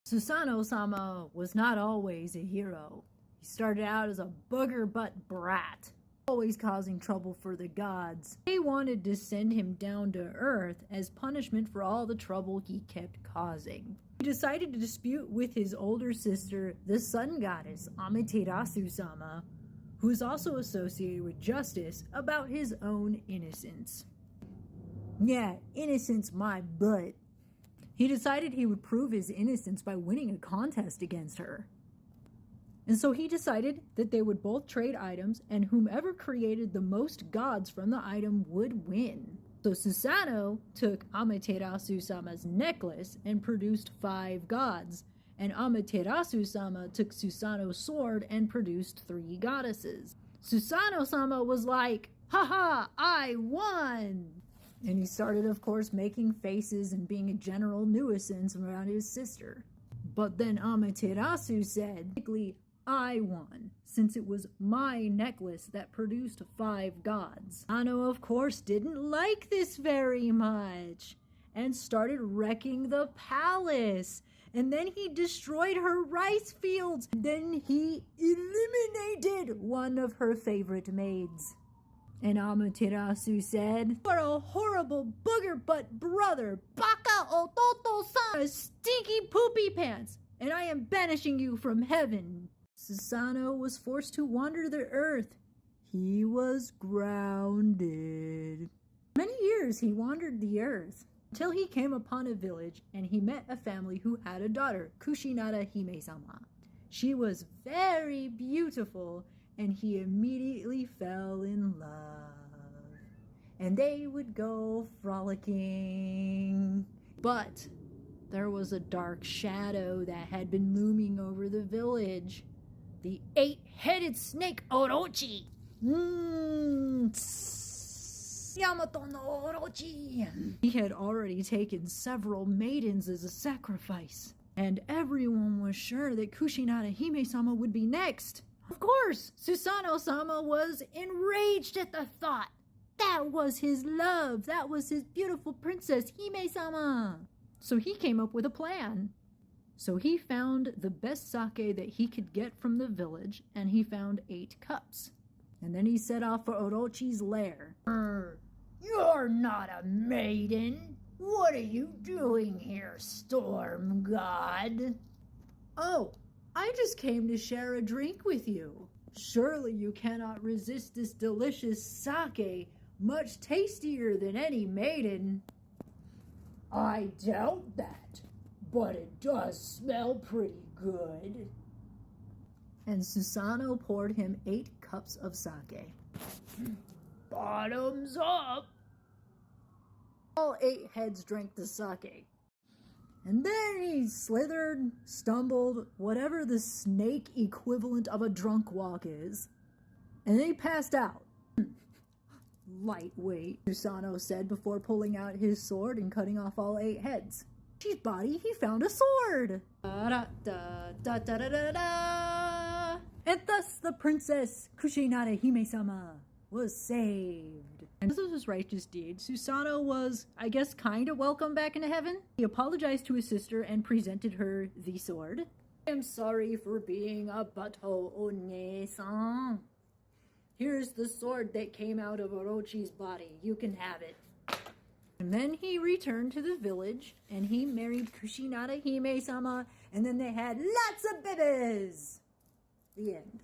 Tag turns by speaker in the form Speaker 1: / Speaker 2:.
Speaker 1: Susanoo-sama was not always a hero. He started out as a booger butt brat, always causing trouble for the gods. They wanted to send him down to earth as punishment for all the trouble he kept causing. He decided to dispute with his older sister, the sun goddess Amaterasu-sama, who is also associated with justice, about his own innocence. Yeah, innocence my butt. He decided he would prove his innocence by winning a contest against her. And so he decided that they would both trade items, and whomever created the most gods from the item would win. So Susanoo took Amaterasu-sama's necklace and produced 5 gods, and Amaterasu-sama took Susanoo's sword and produced 3 goddesses. Susanoo-sama was like, "Haha, I won!" And he started, of course, making faces and being a general nuisance around his sister. But then Amaterasu said, "I won, since it was my necklace that produced 5 gods." Susanoo, of course, didn't like this very much and started wrecking the palace. And then he destroyed her rice fields. Then he eliminated one of her favorite maids. And Amaterasu said, "You are a horrible booger butt brother, baka ototo-san, stinky poopy pants, and I am banishing you from heaven." Susanoo was forced to wander the earth. He was grounded. Many years he wandered the earth, until he came upon a village and he met a family who had a daughter, Kushinada Hime-sama. She was very beautiful, and he immediately fell in love. And they would go frolicking. But there was a dark shadow that had been looming over the village. The 8-headed snake Orochi. Yamato no Orochi. He had already taken several maidens as a sacrifice, and everyone was sure that Kushinada Hime-sama would be next. Of course, Susanoo-sama was enraged at the thought. That was his love. That was his beautiful princess, Hime-sama. So he came up with a plan. So he found the best sake that he could get from the village, and he found 8 cups. And then he set off for Orochi's lair. "You're not a maiden. What are you doing here, storm god?" "Oh, I just came to share a drink with you. Surely you cannot resist this delicious sake, much tastier than any maiden." "I doubt that, but it does smell pretty good." And Susanoo poured him 8 cups of sake. "Bottoms up!" All 8 heads drank the sake. And then he slithered, stumbled, whatever the snake equivalent of a drunk walk is. And then he passed out. "Lightweight," Susanoo said before pulling out his sword and cutting off all 8 heads. His body, he found a sword. Da-da-da-da-da-da. And thus the princess Kushinada Hime-sama was saved. And because of his righteous deed, Susanoo was, I guess, kind of welcomed back into heaven. He apologized to his sister and presented her the sword. "I am sorry for being a butthole, One-san. Here's the sword that came out of Orochi's body. You can have it." And then he returned to the village, and he married Kushinada Hime-sama, and then they had lots of babies. The end.